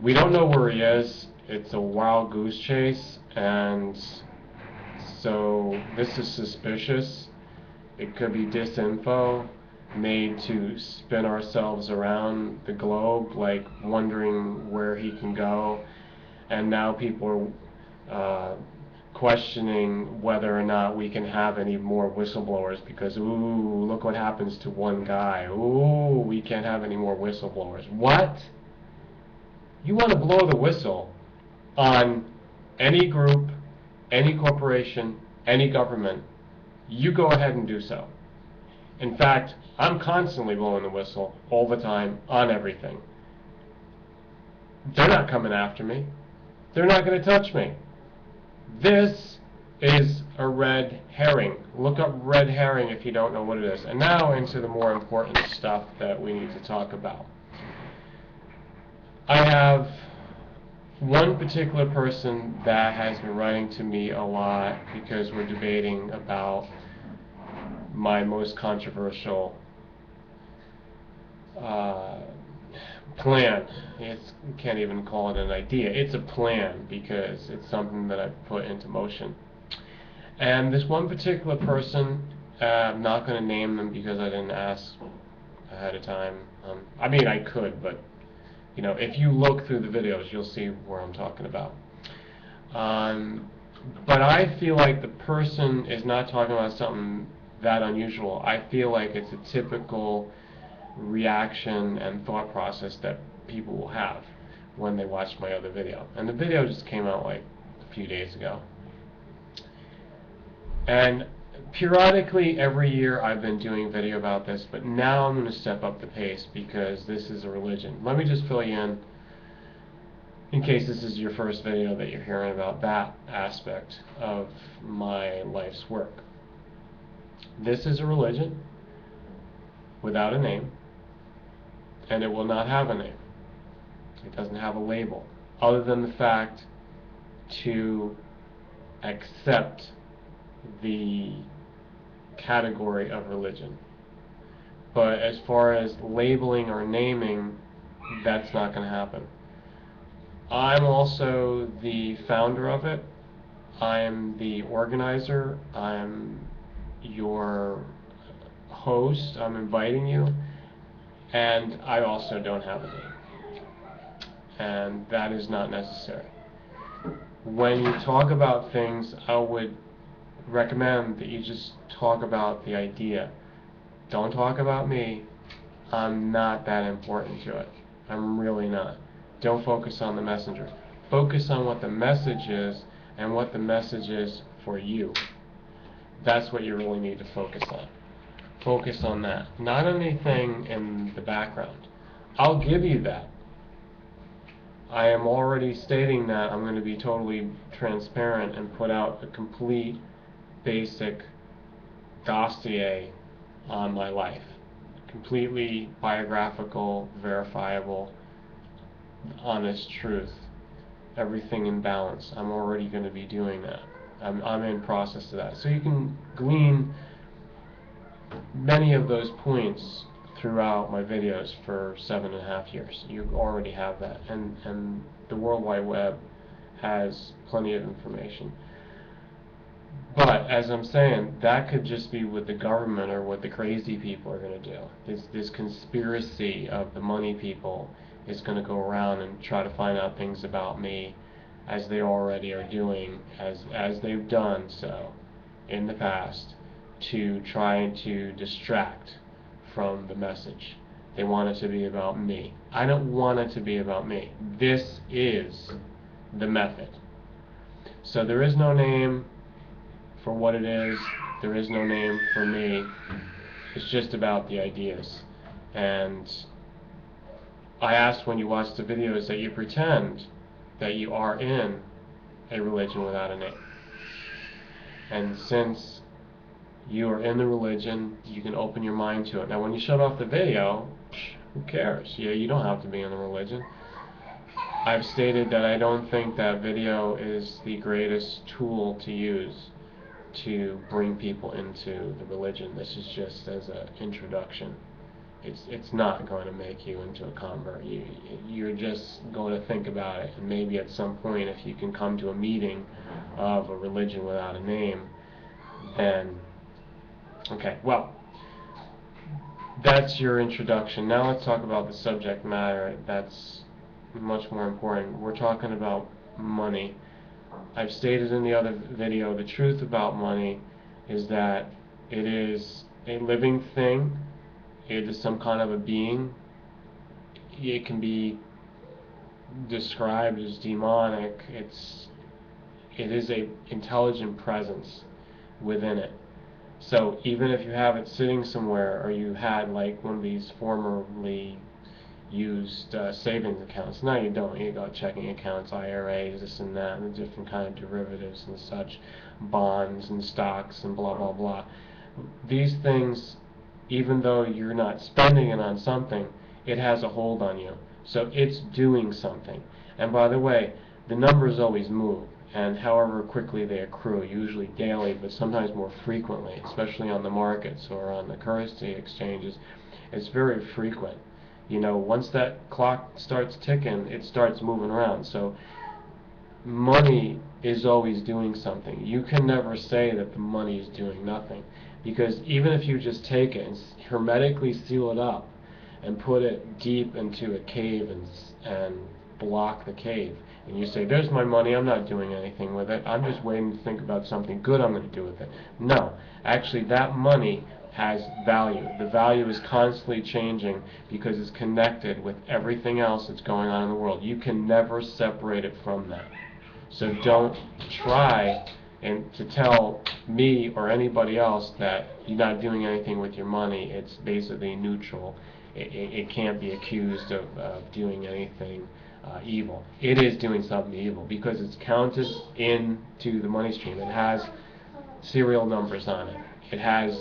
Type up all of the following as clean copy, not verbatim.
We don't know where he is. It's a wild goose chase, and so this is suspicious. It could be disinfo made to spin ourselves around the globe, like wondering where he can go. And now people are questioning whether or not we can have any more whistleblowers because, ooh, look what happens to one guy. Ooh, we can't have any more whistleblowers. What? You want to blow the whistle on any group, any corporation, any government, you go ahead and do so. In fact, I'm constantly blowing the whistle all the time on everything. They're not coming after me. They're not going to touch me. This is a red herring. Look up red herring if you don't know what it is. And now into the more important stuff that we need to talk about. I have one particular person that has been writing to me a lot because we're debating about my most controversial plan. You can't even call it an idea. It's a plan because it's something that I've put into motion. And this one particular person, I'm not going to name them because I didn't ask ahead of time. I mean, I could, but you know, if you look through the videos, you'll see where I'm talking about. But I feel like the person is not talking about something that unusual. I feel like it's a typical reaction and thought process that people will have when they watch my other video. And the video just came out like a few days ago. And periodically every year I've been doing video about this, but now I'm going to step up the pace because this is a religion. Let me just fill you in case this is your first video that you're hearing about that aspect of my life's work. This is a religion without a name, and it will not have a name. It doesn't have a label, other than the fact to accept the category of religion. But as far as labeling or naming, that's not going to happen. I'm also the founder of it. I'm the organizer. I'm your host. I'm inviting you. And I also don't have a name. And that is not necessary. When you talk about things, I would recommend that you just talk about the idea. Don't talk about me. I'm not that important to it. I'm really not. Don't focus on the messenger. Focus on what the message is and what the message is for you. That's what you really need to focus on. Focus on that. Not anything in the background. I'll give you that. I am already stating that I'm going to be totally transparent and put out a complete basic dossier on my life. Completely biographical, verifiable, honest truth. Everything in balance. I'm already going to be doing that. I'm in process of that. So you can glean many of those points throughout my videos for 7.5 years. You already have that. And the World Wide Web has plenty of information. But, as I'm saying, that could just be what the government or what the crazy people are going to do. This conspiracy of the money people is going to go around and try to find out things about me, as they already are doing, as they've done so in the past, to try to distract from the message. They want it to be about me. I don't want it to be about me. This is the method. So there is no name for what it is. There is no name for me. It's just about the ideas. And I ask when you watch the videos that you pretend that you are in a religion without a name. And since you are in the religion, you can open your mind to it. Now when you shut off the video, who cares? You don't have to be in the religion. I've stated that I don't think that video is the greatest tool to use to bring people into the religion. This is just as an introduction. It's not going to make you into a convert. You're just going to think about it, and maybe at some point, if you can come to a meeting of a religion without a name, then okay. Well, that's your introduction. Now let's talk about the subject matter. That's much more important. We're talking about money. I've stated in the other video, the truth about money is that it is a living thing. It is some kind of a being. It can be described as demonic. It is a intelligent presence within it. So even if you have it sitting somewhere, or you had like one of these formerly used savings accounts, now you don't. You got checking accounts, IRAs, this and that, and different kind of derivatives and such, bonds and stocks and blah blah blah. These things, even though you're not spending it on something, it has a hold on you. So it's doing something. And by the way, the numbers always move, and however quickly they accrue, usually daily, but sometimes more frequently, especially on the markets or on the currency exchanges, it's very frequent. You know, once that clock starts ticking, it starts moving around. So money is always doing something. You can never say that the money is doing nothing, because even if you just take it and hermetically seal it up and put it deep into a cave and block the cave, and you say, there's my money, I'm not doing anything with it, I'm just waiting to think about something good I'm going to do with it. No, actually that money has value. The value is constantly changing because it's connected with everything else that's going on in the world. You can never separate it from that. So don't try and to tell me or anybody else that you're not doing anything with your money. It's basically neutral. It can't be accused of doing anything evil. It is doing something evil because it's counted into the money stream. It has serial numbers on it. It has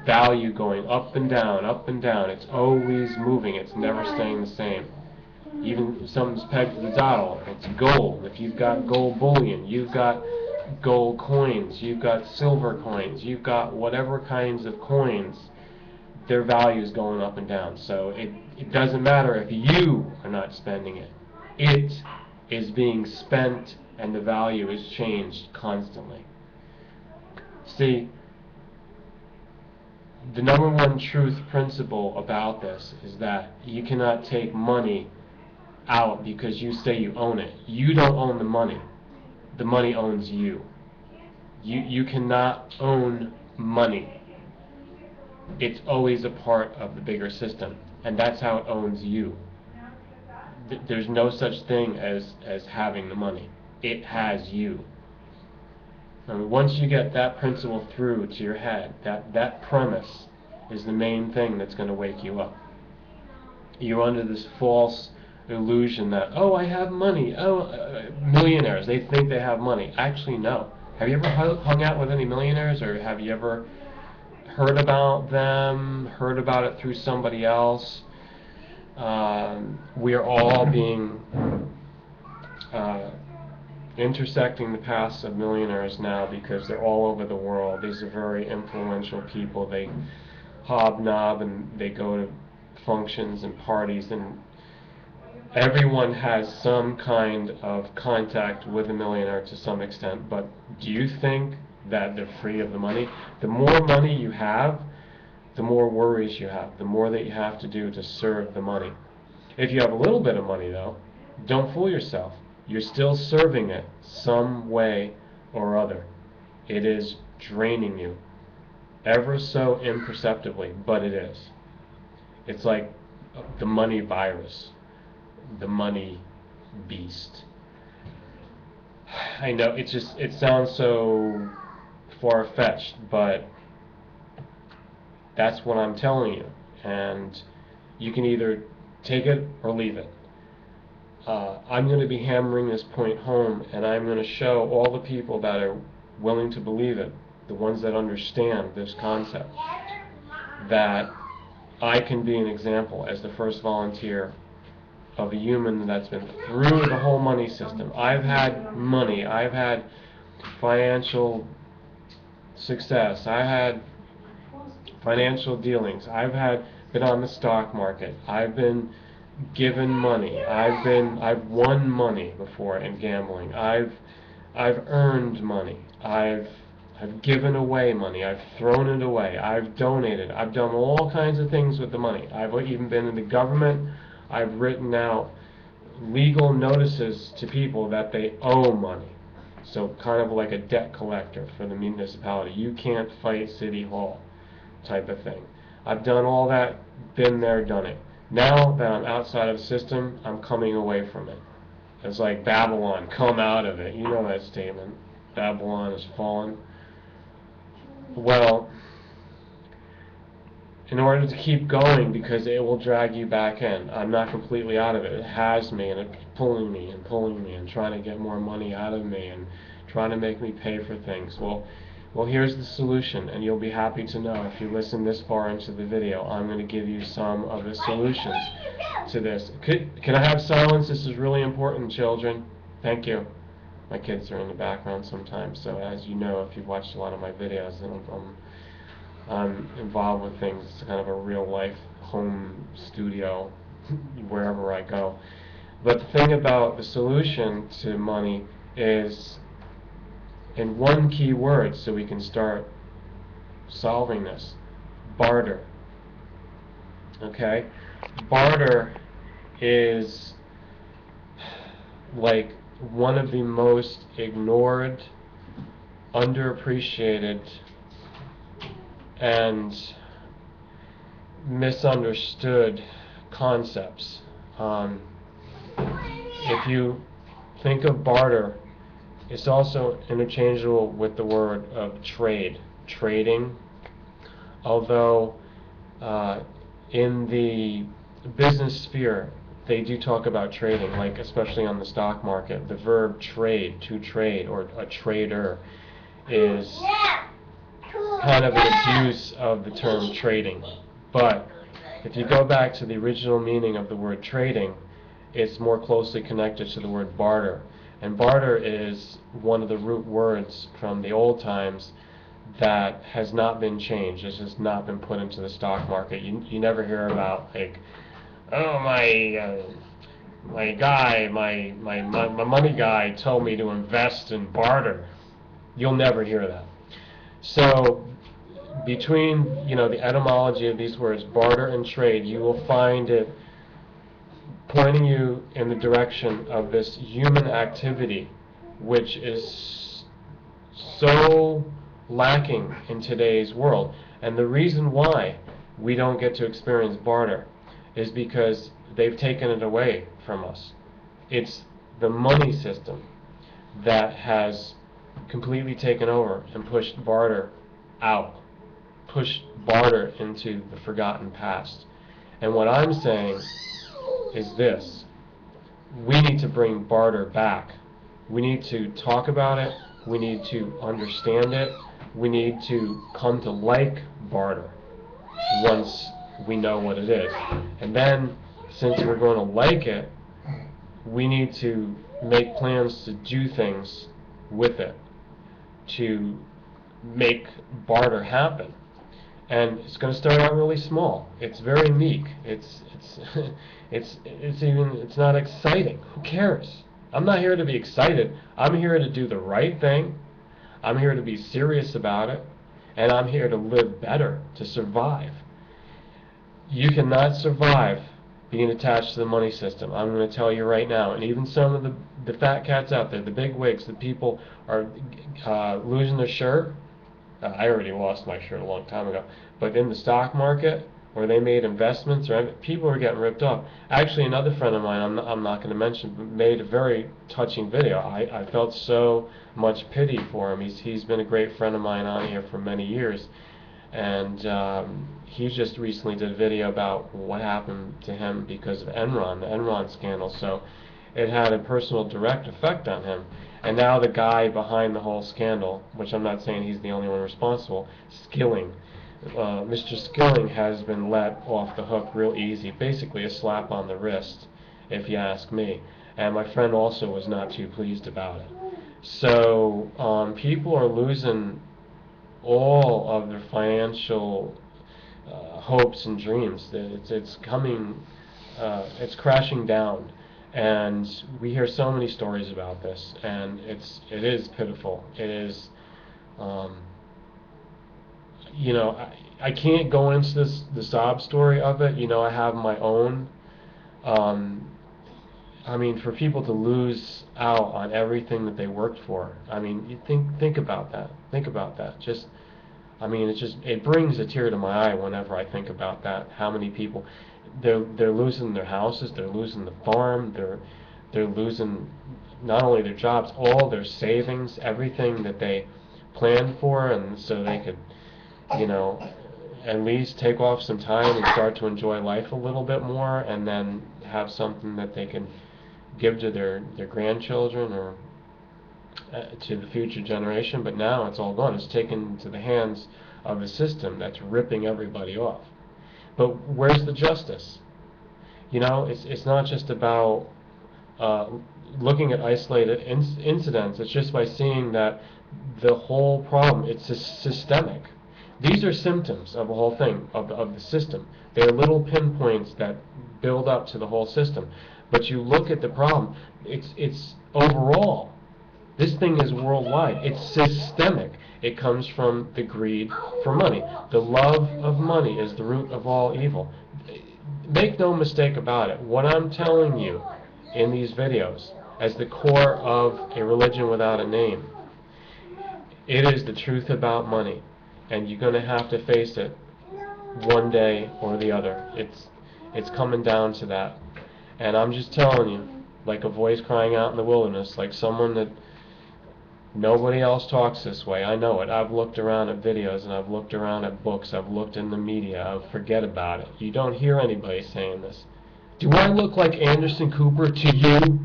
value going up and down, up and down. It's always moving. It's never staying the same. Even if something's pegged to the dollar, it's gold. If you've got gold bullion, you've got gold coins, you've got silver coins, you've got whatever kinds of coins, their value is going up and down. So it doesn't matter if you are not spending it. It is being spent, and the value is changed constantly. See, the number one truth principle about this is that you cannot take money out because you say you own it. You don't own the money. The money owns you. You cannot own money. It's always a part of the bigger system, and that's how it owns you. There's no such thing as having the money. It has you. And once you get that principle through to your head, that premise is the main thing that's going to wake you up. You're under this false illusion that, oh, I have money. Oh, millionaires, they think they have money. Actually, no. Have you ever hung out with any millionaires, or have you ever heard about them, heard about it through somebody else? We are all being intersecting the paths of millionaires now because they're all over the world. These are very influential people. They hobnob and they go to functions and parties, and everyone has some kind of contact with a millionaire to some extent. But do you think that they're free of the money? The more money you have, the more worries you have, the more that you have to do to serve the money. If you have a little bit of money, though, don't fool yourself. You're still serving it some way or other. It is draining you, ever so imperceptibly, but it is. It's like the money virus, the money beast. I know it sounds so far-fetched, but that's what I'm telling you, and you can either take it or leave it. I'm going to be hammering this point home, and I'm going to show all the people that are willing to believe it, the ones that understand this concept, that I can be an example as the first volunteer of a human that's been through the whole money system. I've had money, I've had financial success, I've had financial dealings, I've had been on the stock market. I've been given money. I've won money before in gambling. I've earned money. I've given away money. I've thrown it away. I've donated. I've done all kinds of things with the money. I've even been in the government. I've written out legal notices to people that they owe money. So kind of like a debt collector for the municipality. You can't fight City Hall type of thing. I've done all that, been there, done it. Now that I'm outside of the system, I'm coming away from it. It's like Babylon, come out of it. You know that statement. Babylon has fallen. Well, in order to keep going, because it will drag you back in. I'm not completely out of it. It has me, and it's pulling me and trying to get more money out of me and trying to make me pay for things. Well, here's the solution, and you'll be happy to know if you listen this far into the video. I'm going to give you some of the solutions to this. Can I have silence? This is really important, children. Thank you. My kids are in the background sometimes, so as you know, if you've watched a lot of my videos, I'm involved with things. It's kind of a real-life home studio wherever I go. But the thing about the solution to money is in one key word, so we can start solving this: barter. Okay? Barter is like one of the most ignored, underappreciated, and misunderstood concepts. If you think of barter, it's also interchangeable with the word of trade, trading. Although in the business sphere, they do talk about trading, like especially on the stock market. The verb trade, to trade, or a trader, is kind of an abuse of the term trading. But if you go back to the original meaning of the word trading, it's more closely connected to the word barter. And barter is one of the root words from the old times that has not been changed. It's just not been put into the stock market. You never hear about, like, oh, my money guy told me to invest in barter. You'll never hear that. So between the etymology of these words, barter and trade, you will find it pointing you in the direction of this human activity, which is so lacking in today's world. And the reason why we don't get to experience barter is because they've taken it away from us. It's the money system that has completely taken over and pushed barter out, pushed barter into the forgotten past. And what I'm saying is this: we need to bring barter back. We need to talk about it. We need to understand it. We need to come to like barter once we know what it is. And then, since we're going to like it, we need to make plans to do things with it to make barter happen. And it's going to start out really small. It's very meek. It's not exciting. Who cares? I'm not here to be excited. I'm here to do the right thing. I'm here to be serious about it, and I'm here to live better, to survive. You cannot survive being attached to the money system. I'm going to tell you right now. And even some of the fat cats out there, the big wigs, the people are losing their shirt. I already lost my shirt a long time ago. But in the stock market, where they made investments, or people are getting ripped off. Actually, another friend of mine, I'm not going to mention, made a very touching video. I felt so much pity for him. He's been a great friend of mine on here for many years. And he just recently did a video about what happened to him because of Enron, the Enron scandal. So it had a personal direct effect on him. And now the guy behind the whole scandal, which I'm not saying he's the only one responsible, Skilling. Mr. Skilling has been let off the hook real easy, basically a slap on the wrist, if you ask me. And my friend also was not too pleased about it. So people are losing all of their financial hopes and dreams. It's coming, it's crashing down, and we hear so many stories about this, and it is pitiful. It is, um, I can't go into the sob story of it. I have my own. I mean, for people to lose out on everything that they worked for. I mean, you think about that. Think about that. I mean, it brings a tear to my eye whenever I think about that. How many people, they're losing their houses, they're losing the farm, they're losing not only their jobs, all their savings, everything that they planned for, and so they could, at least take off some time and start to enjoy life a little bit more, and then have something that they can give to their grandchildren or to the future generation. But now it's all gone. It's taken into the hands of a system that's ripping everybody off. But where's the justice? It's not just about looking at isolated incidents. It's just by seeing that the whole problem, it's systemic. These are symptoms of the whole thing, of the system. They're little pinpoints that build up to the whole system. But you look at the problem, it's overall. This thing is worldwide. It's systemic. It comes from the greed for money. The love of money is the root of all evil. Make no mistake about it. What I'm telling you in these videos as the core of a religion without a name, it is the truth about money. And you're going to have to face it one day or the other. It's coming down to that. And I'm just telling you, like a voice crying out in the wilderness, like someone that nobody else talks this way. I know it. I've looked around at videos, and I've looked around at books, I've looked in the media, I've forget about it. You don't hear anybody saying this. Do I look like Anderson Cooper to you?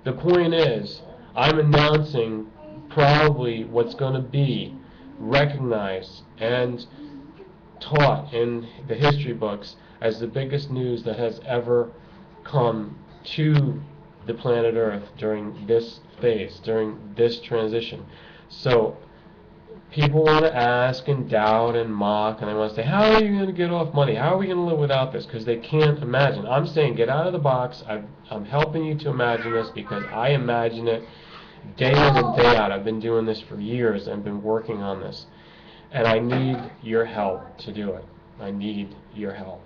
The point is, I'm announcing probably what's going to be recognized and taught in the history books as the biggest news that has ever come to the planet Earth during this phase, during this transition. So people want to ask and doubt and mock, and they want to say, how are you going to get off money? How are we going to live without this? Because they can't imagine. I'm saying get out of the box. I'm helping you to imagine this because I imagine it day in and day out. I've been doing this for years and been working on this. And I need your help to do it. I need your help.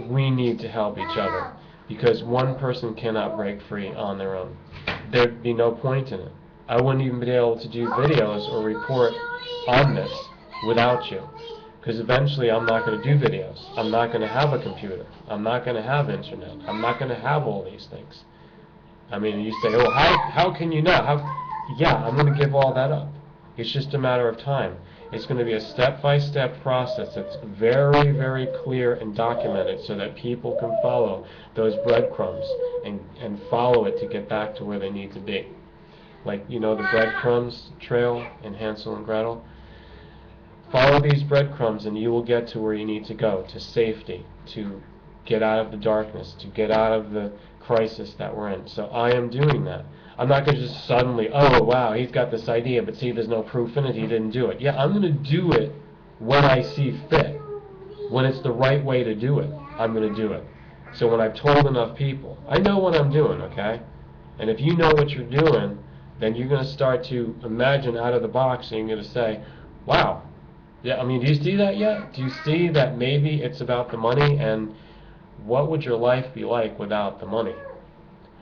We need to help each other because one person cannot break free on their own. There'd be no point in it. I wouldn't even be able to do videos or report on this without you, because eventually I'm not going to do videos. I'm not going to have a computer. I'm not going to have internet. I'm not going to have all these things. I mean, you say, oh, how can you not? Yeah, I'm going to give all that up. It's just a matter of time. It's going to be a step-by-step process that's very, very clear and documented so that people can follow those breadcrumbs and follow it to get back to where they need to be. Like, the breadcrumbs trail in Hansel and Gretel? Follow these breadcrumbs and you will get to where you need to go, to safety, to get out of the darkness, to get out of the crisis that we're in. So I am doing that. I'm not going to just suddenly, oh, wow, he's got this idea, but see, there's no proof in it, he didn't do it. Yeah, I'm going to do it when I see fit. When it's the right way to do it, I'm going to do it. So when I've told enough people, I know what I'm doing, okay? And if you know what you're doing, then you're going to start to imagine out of the box, and you're going to say, wow, yeah, I mean, do you see that yet? Do you see that maybe it's about the money, and what would your life be like without the money?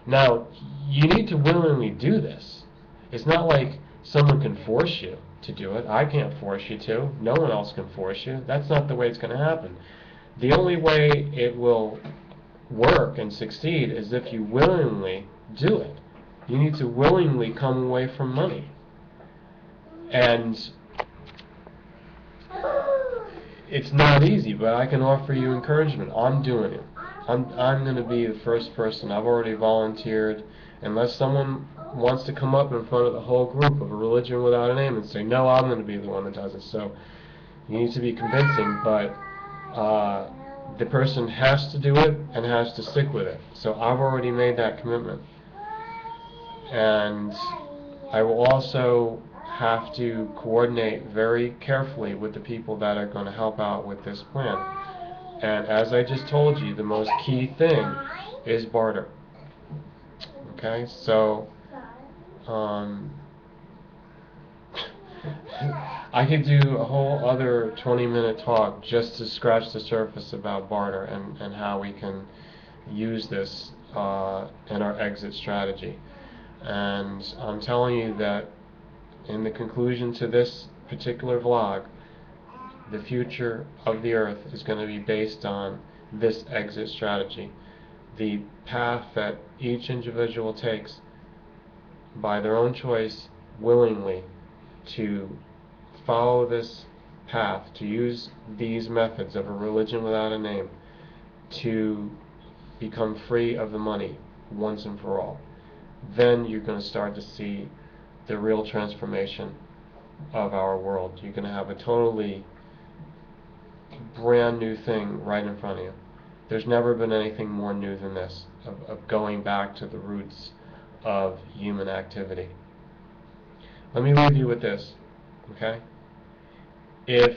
Now, you need to willingly do this. It's not like someone can force you to do it. I can't force you to. No one else can force you. That's not the way it's going to happen. The only way it will work and succeed is if you willingly do it. You need to willingly come away from money. And it's not easy, but I can offer you encouragement. I'm doing it. I'm going to be the first person. I've already volunteered. Unless someone wants to come up in front of the whole group of a religion without a name and say, no, I'm going to be the one that does it. So you need to be convincing, but the person has to do it and has to stick with it. So I've already made that commitment. And I will also have to coordinate very carefully with the people that are going to help out with this plan. And as I just told you, the most key thing is barter. Okay, so I could do a whole other 20-minute talk just to scratch the surface about barter and how we can use this in our exit strategy. And I'm telling you that in the conclusion to this particular vlog, the future of the earth is going to be based on this exit strategy. The path that each individual takes by their own choice, willingly, to follow this path, to use these methods of a religion without a name, to become free of the money once and for all. Then you're going to start to see the real transformation of our world. You're going to have a totally brand new thing right in front of you. There's never been anything more new than this, of going back to the roots of human activity. Let me leave you with this, okay? If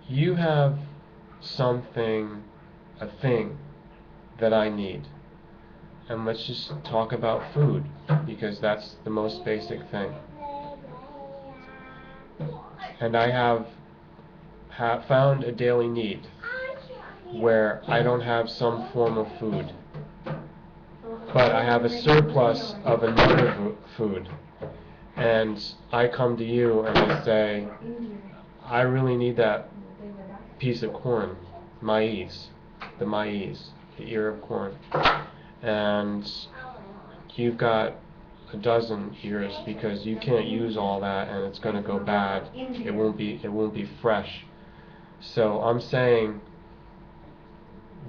you have something, a thing that I need, and let's just talk about food, because that's the most basic thing. And I have found a daily need where I don't have some form of food, but I have a surplus of another food. And I come to you and I say, I really need that piece of corn, maize, the ear of corn. And you've got a dozen ears because you can't use all that and it's going to go bad. It won't be fresh. So I'm saying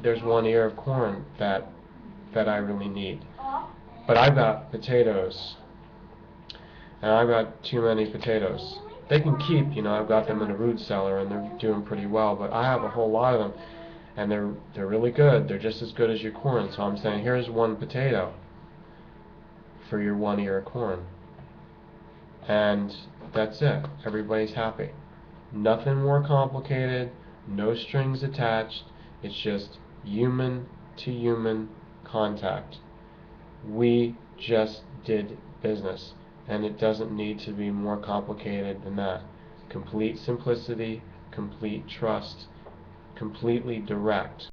there's one ear of corn that I really need. But I've got potatoes, and I've got too many potatoes. They can keep, I've got them in a root cellar and they're doing pretty well, but I have a whole lot of them and they're really good. They're just as good as your corn. So I'm saying here's one potato for your one ear of corn. And that's it. Everybody's happy. Nothing more complicated, no strings attached. It's just human to human contact. We just did business, and it doesn't need to be more complicated than that. Complete simplicity, complete trust, completely direct.